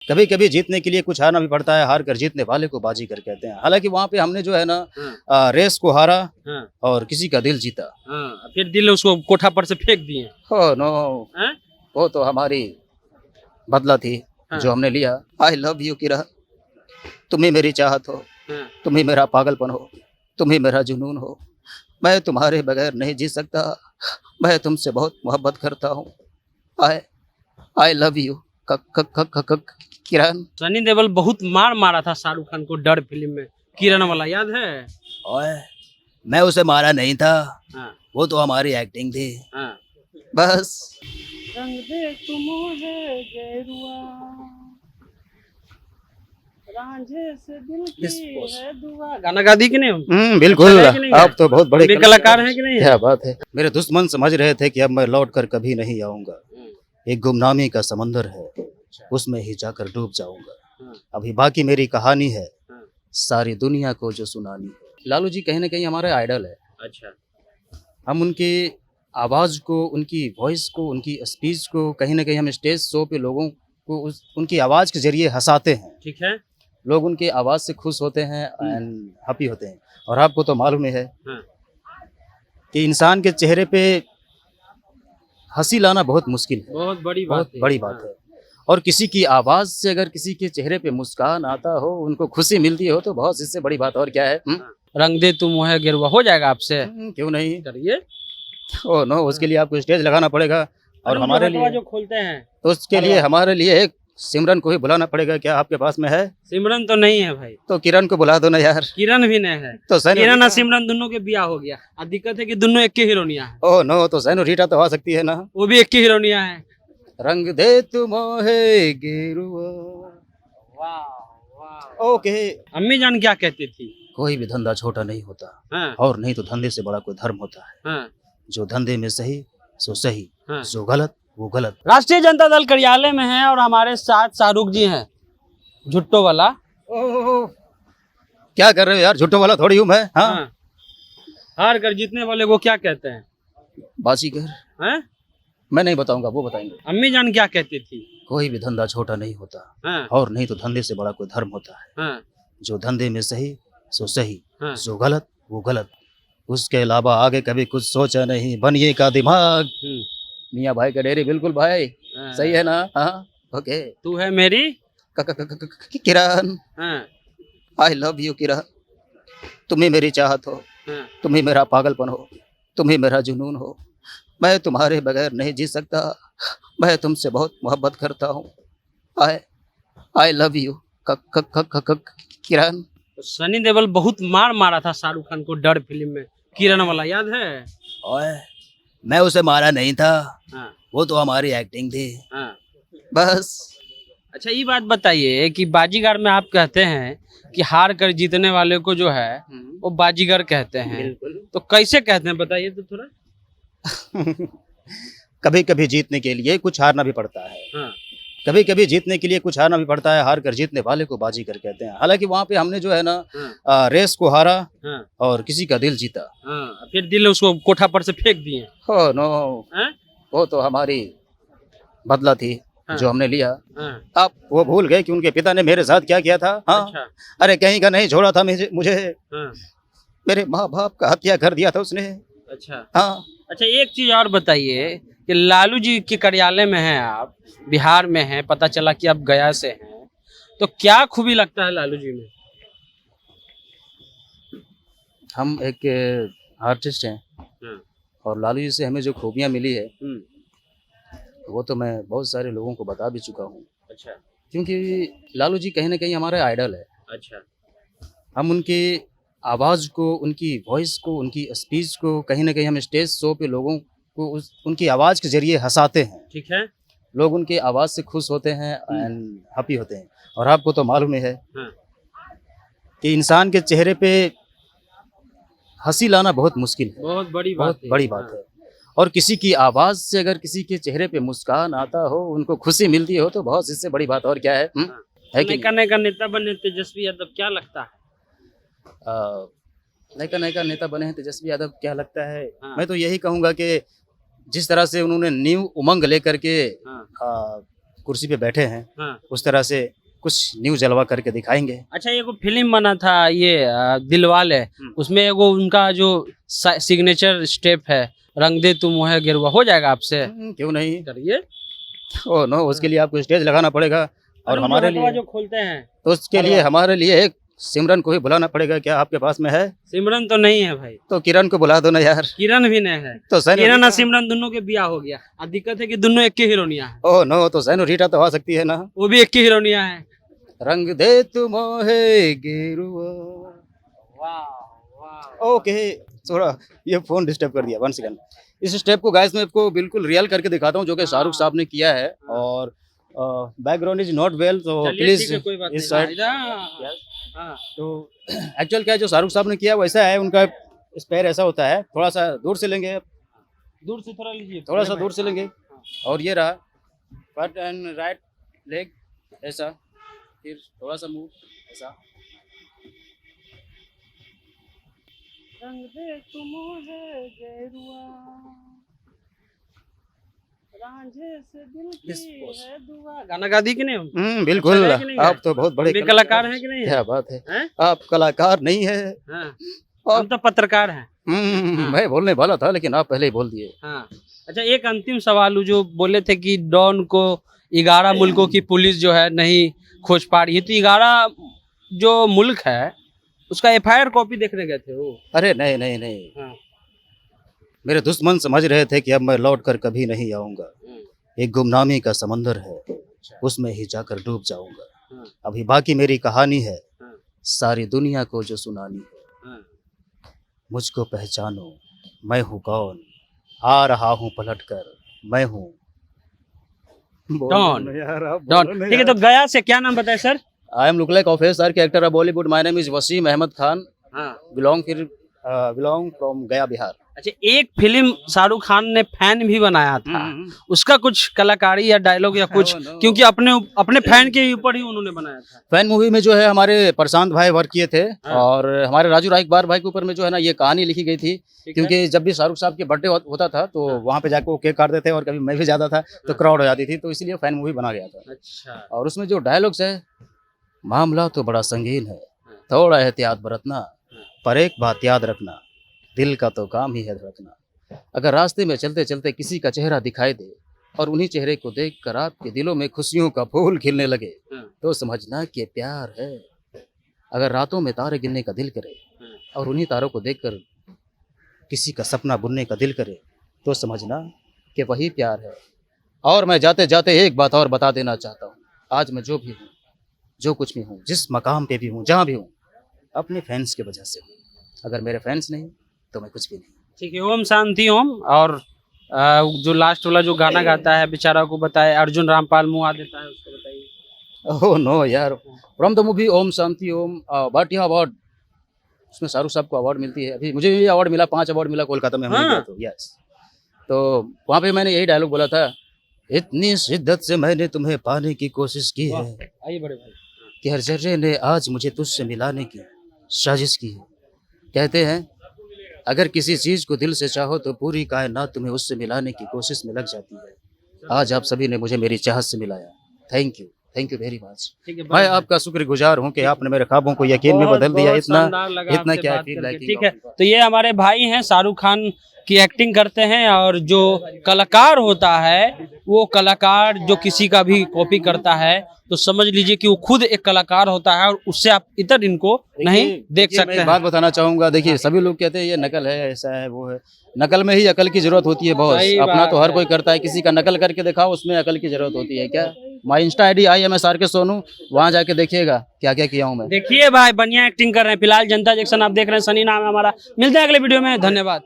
कभी कभी जीतने के लिए कुछ हारना भी पड़ता है, हार कर जीतने वाले को बाजीगर कहते हैं। हालांकि वहाँ पे हमने जो है ना हाँ, रेस को हारा हाँ, और किसी का दिल जीता। हाँ, फिर दिल उसको कोठा पर से फेंक दिए। हो नो, हैं? वो तो हमारी बदला थी हाँ, जो हमने लिया। आई लव यू किरा, तुम ही मेरी चाहत हो, हाँ, तुम ही मेरा पागलपन हो, तुम ही मेरा जुनून हो। मैं तुम्हारे बगैर नहीं जी सकता, मैं तुमसे बहुत मोहब्बत करता हूँ। आई आई लव यू किरण। सनी देओल बहुत मार मारा था शाहरुख खान को डर फिल्म में, किरण वाला याद है? ओए, मैं उसे मारा नहीं था, हाँ, वो तो हमारी एक्टिंग थी हाँ। बस। रंग दे तुम है गेरुआ, रांझे से दिल की है दुआ। गाना गा दी कि नहीं हम? बिल्कुल। अच्छा है कि नहीं है? आप तो बहुत बड़े हम भी कलाकार हैं कि नहीं है? क्या बात है। मेरे दुश्मन समझ रहे थे कि अब मैं लौट कर कभी नहीं आऊंगा। एक गुमनामी का समंदर है, उसमें ही जाकर डूब जाऊंगा। हाँ, अभी बाकी मेरी कहानी है, हाँ, सारी दुनिया को जो सुनानी है। लालू जी कहीं ना कहीं हमारे आइडल है। अच्छा। हम उनकी आवाज़ को, उनकी वॉइस को, उनकी स्पीच को कहीं ना कहीं हम स्टेज शो पे लोगों को उनकी आवाज़ के जरिए हंसाते हैं। ठीक है। लोग उनकी आवाज़ से खुश होते हैं एंड हैप्पी होते हैं। और आपको तो मालूम ही है हाँ, कि इंसान के चेहरे पे हंसी लाना बहुत मुश्किल है, बहुत बड़ी बात बहुत है। बड़ी बात है। और किसी की आवाज़ से अगर किसी के चेहरे पे मुस्कान आता हो, उनको खुशी मिलती हो, तो बहुत इससे बड़ी बात और क्या है। हाँ। रंग दे तुम है गेरुआ हो जाएगा आपसे? क्यों नहीं। करिए। ओ नो, उसके लिए आपको स्टेज लगाना पड़ेगा और अरे वो हमारे जो हटवा लिए, जो खोलते हैं, तो उसके लिए हमारे लिए एक सिमरन को ही बुलाना पड़ेगा। क्या आपके पास में है? सिमरन तो नहीं है भाई, तो किरण को बुला दो ना यार। किरण भी नहीं है। तो सैनो किरण और रीटा। सिमरन दोनों के ब्याह हो गया और दिक्कत है कि दोनों एक के हीरोनिया है। ओह नो, तो सैनो रीटा तो आ सकती है ना। वो भी एक के हीरोनिया है। रंग दे तुम है गेरुआ। वाह वाह। ओके। अम्मी जान क्या कहती थी? कोई भी धंधा छोटा नहीं होता, हाँ, और नहीं तो धंधे से बड़ा कोई धर्म होता है। हाँ, जो धंधे में सही सो सही, हाँ। जो गलत वो गलत। राष्ट्रीय जनता दल कार्यालय में है और हमारे साथ शाहरुख जी हैं, झुट्टो वाला। ओह, क्या कर रहे हो यार, झूठो वाला थोड़ी हूँ मैं। हाँ, हाँ। हार कर जीतने वाले को क्या कहते हैं? बाजीगर। हैं? मैं नहीं बताऊंगा, वो बताएंगे। अम्मी जान क्या कहती थी? कोई भी धंधा छोटा नहीं होता, हाँ, और नहीं तो धंधे से बड़ा कोई धर्म होता है। हाँ, जो धंधे में सही सो सही, हाँ। जो गलत वो गलत। उसके अलावा आगे कभी कुछ सोचा नहीं, बनिए का दिमाग। मियाँ भाई का डेरी, बिल्कुल भाई। हाँ। सही है ना। हाँ, ओके। तू है मेरी। किरण, हाँ, आई लव यू किरण, तुम ही मेरी चाहत हो, हाँ। तुम ही मेरा पागलपन हो, तुम ही मेरा जुनून हो। मैं तुम्हारे बगैर नहीं जी सकता, मैं तुमसे बहुत मोहब्बत करता हूँ। आई आई लव यू किरण। तो सनी देओल बहुत मार मारा था शाहरुख खान को डर फिल्म में, किरण वाला याद है? ओए, मैं उसे मारा नहीं था, हाँ, वो तो हमारी एक्टिंग थी हाँ। बस। अच्छा ये बात बताइए कि बाजीगर में आप कहते हैं कि हार कर जीतने वाले को जो है वो बाजीगर कहते हैं, बिल्कुल। तो कैसे कहते हैं बताइए तो थोड़ा। कभी कभी जीतने के लिए कुछ हारना भी पड़ता है, हाँ, कभी कभी जीतने के लिए कुछ हारना भी पड़ता है, हार कर जीतने वाले को बाजीगर कहते हैं। हालांकि वहाँ पे हमने जो है ना हाँ, रेस को हारा हाँ, और किसी का दिल जीता। हाँ। फिर दिल उसको कोठा पर से फेंक दिए। हो नो, हैं? वो तो हमारी बदला थी हाँ, जो हमने लिया। हाँ। आप वो भूल गए कि उनके पिता ने मेरे साथ क्या किया था। हाँ, अच्छा। अरे कहीं का नहीं छोड़ा था मुझे। हाँ, मेरे माँ बाप का हत्या कर दिया था उसने। अच्छा। हाँ, अच्छा एक चीज और बताइए कि लालू जी के कार्यालय में हैं आप, बिहार में हैं, पता चला कि आप गया से हैं, तो क्या खूबी लगता है लालू जी में? हम एक आर्टिस्ट हैं, हाँ, और लालू जी से हमें जो खूबियाँ मिली है हम्म, वो तो मैं बहुत सारे लोगों को बता भी चुका हूँ। अच्छा, क्योंकि लालू जी कहीं ना कहीं हमारे आइडल है। अच्छा, हम उनकी आवाज़ को, उनकी वॉइस को, उनकी स्पीच को कहीं ना कहीं हम स्टेज शो पे लोगों को उनकी आवाज़ के जरिए हंसाते हैं। ठीक है। लोग उनकी आवाज़ से खुश होते हैं एंड हैप्पी होते हैं। और आपको तो मालूम ही है हाँ, कि इंसान के चेहरे पे हंसी लाना बहुत मुश्किल है, बहुत बड़ी बात बहुत है। बड़ी बात हाँ। है। और किसी की आवाज़ से अगर किसी के चेहरे पे मुस्कान आता हो, उनको खुशी मिलती हो, तो बहुत इससे बड़ी बात और क्या है। हाँ। है कि नैका नैका नेता बने तेजस्वी यादव, क्या लगता है? नयका नयका नेता बने हैं तेजस्वी यादव, क्या लगता है। हाँ। मैं तो यही कहूँगा कि जिस तरह से उन्होंने न्यू उमंग लेकर के हाँ, कुर्सी पे बैठे हैं हाँ। उस तरह से कुछ न्यू जलवा करके दिखाएंगे। अच्छा, एगो फिल्म बना था ये दिलवाले, उसमें एगो उनका जो सिग्नेचर स्टेप है रंग दे तुम है गेरुआ, हो जाएगा आपसे? क्यों नहीं, करिए। ओ नो, उसके लिए आपको स्टेज लगाना पड़ेगा और हमारे लिए जो खोलते हैं तो उसके लिए हमारे लिए एक सिमरन को ही बुलाना पड़ेगा। क्या आपके पास में है? सिमरन तो नहीं है भाई। तो किरण को बुला दो ना यार। किरण भी नहीं है। तो किरण और सिमरन दोनों के ब्याह हो गया। अब दिक्कत है कि दोनों एक ही हीरोनिया है। ओह नो, तो सैनोरीटा तो आ सकती है ना। वो भी एक ही हीरोनिया है। रंग दे तुम है गेरुआ। ओके, थोड़ा ये फोन डिस्टर्ब कर दिया, 1 सेकंड। इस स्टेप को गाइस मैं आपको बिल्कुल रियल करके दिखाता हूँ जो कि शाहरुख साहब ने किया है और बैकग्राउंड इज नॉट वेल, तो प्लीज इस साइड। तो एक्चुअल क्या है जो शाहरुख साहब ने किया वैसा है, उनका स्पेयर ऐसा होता है, थोड़ा सा दूर से लेंगे, दूर से थोड़ा लीजिए, थोड़ा सा दूर से लेंगे और ये रहा फ्रंट एंड राइट लेग ऐसा, फिर थोड़ा सा मूव ऐसा। रंग दे तुम है गेरुआ, रांझे से दिल की है दुआ। गाना गा दी कि नहीं? बिल्कुल, अच्छा है कि नहीं आप तो बहुत बड़े कलाकार हैं कि नहीं? क्या बात है, आप कलाकार नहीं है। हाँ, हम तो पत्रकार हैं। मैं बोलने वाला था लेकिन आप पहले ही बोल दिए। हाँ। अच्छा, एक अंतिम सवाल, जो बोले थे कि डॉन को 11 मुल्कों की पुलिस जो है नहीं खोज पा रही है, तो 11 जो मुल्क है उसका FIR कॉपी देखने गए थे वो? अरे नहीं नहीं नहीं, हाँ। मेरे दुश्मन समझ रहे थे कि अब मैं लौट कर कभी नहीं आऊंगा। एक गुमनामी का समंदर है, उसमें ही जाकर डूब जाऊंगा। अभी बाकी मेरी कहानी है, सारी दुनिया को जो सुनानी है। मुझको पहचानो, मैं हूँ कौन, आ रहा हूँ पलट कर, मैं हूँ डॉन। डॉन, ठीक है। तो गया से क्या नाम बताए sir? I am look like officer के actor of Bollywood. My name is Wasim Ahmed Khan. Belong from Gaya Bihar. अच्छा, एक फिल्म शाहरुख खान ने फैन भी बनाया था, उसका कुछ कलाकारी या डायलॉग या कुछ, क्योंकि अपने फैन के ऊपर ही उन्होंने बनाया था। फैन मूवी में जो है हमारे प्रशांत भाई वर्क किए थे और हमारे राजू राइकबार भाई के ऊपर में जो है ना ये कहानी लिखी गई थी, क्योंकि जब भी शाहरुख साहब के बर्थडे होता था तो वहाँ पे जाकर वो केक काटते थे और कभी मैं भी जाता था तो क्राउड हो जाती थी, तो इसलिए फैन मूवी बना गया था। अच्छा। और उसमें जो डायलॉग्स है, मामला तो बड़ा संगीन है, थोड़ा एहतियात बरतना, पर एक बात याद रखना, दिल का तो काम ही है धड़कना। अगर रास्ते में चलते चलते किसी का चेहरा दिखाई दे और उन्हीं चेहरे को देखकर आपके दिलों में खुशियों का फूल खिलने लगे तो समझना कि प्यार है। अगर रातों में तारे गिनने का दिल करे और उन्हीं तारों को देखकर किसी का सपना बुनने का दिल करे तो समझना कि वही प्यार है। और मैं जाते जाते एक बात और बता देना चाहता हूँ, आज मैं जो भी हूँ, जो कुछ भी हूँ, जिस मकाम पे भी हूँ, जहाँ भी हूँ, अपने फैंस की वजह से हूँ। अगर मेरे फैंस नहीं तो मैं कुछ भी नहीं। ठीक है, ओम शांति ओम। और जो लास्ट वाला जो गाना गाता है बेचारा को बताए, अर्जुन रामपाल मुआ देता है, उसको बताइए। ओह नो यार, from the movie Om Shanti Om, but यह अवार्ड, उसमें शाहरुख साहब को अवार्ड मिलती है। अभी मुझे भी अवार्ड मिला, 5 अवार्ड मिला कोलकाता में हमने गया तो। यस, तो वहाँ पे मैंने यही डायलॉग बोला था, इतनी शिद्दत से मैंने तुम्हें पाने की कोशिश की है, आइए बड़े भाई, कि हर जर्रे ने आज मुझे तुझसे मिलाने की साजिश की है। कहते हैं अगर किसी चीज को दिल से चाहो तो पूरी कायनात तुम्हें उससे मिलाने की कोशिश में लग जाती है। आज आप सभी ने मुझे मेरी चाहत से मिलाया। Thank you very much. मैं आपका शुक्रगुजार हूं कि आपने मेरे ख्वाबों को यकीन में बदल दिया। इतना क्या फील लाइक। ठीक है, तो ये हमारे भाई हैं, शाहरुख खान की एक्टिंग करते हैं, और जो कलाकार होता है वो कलाकार जो किसी का भी कॉपी करता है तो समझ लीजिए कि वो खुद एक कलाकार होता है, और उससे आप इतर इनको नहीं देख सकते हैं। बात बताना चाहूंगा, देखिए सभी लोग कहते हैं ये नकल है, ऐसा है, वो है। नकल में ही अकल की जरूरत होती है बॉस। अपना तो हर कोई करता है, किसी का नकल करके दिखाओ, उसमें अकल की जरूरत होती है क्या? माई इंस्टा ID IMSR के सोनू, वहाँ जाके देखिएगा क्या क्या किया हूँ मैं। देखिए भाई, बढ़िया एक्टिंग कर रहे हैं। फिलहाल जनता जंक्शन आप देख रहे हैं, सनी नाम है हमारा। मिलते हैं अगले वीडियो में, धन्यवाद।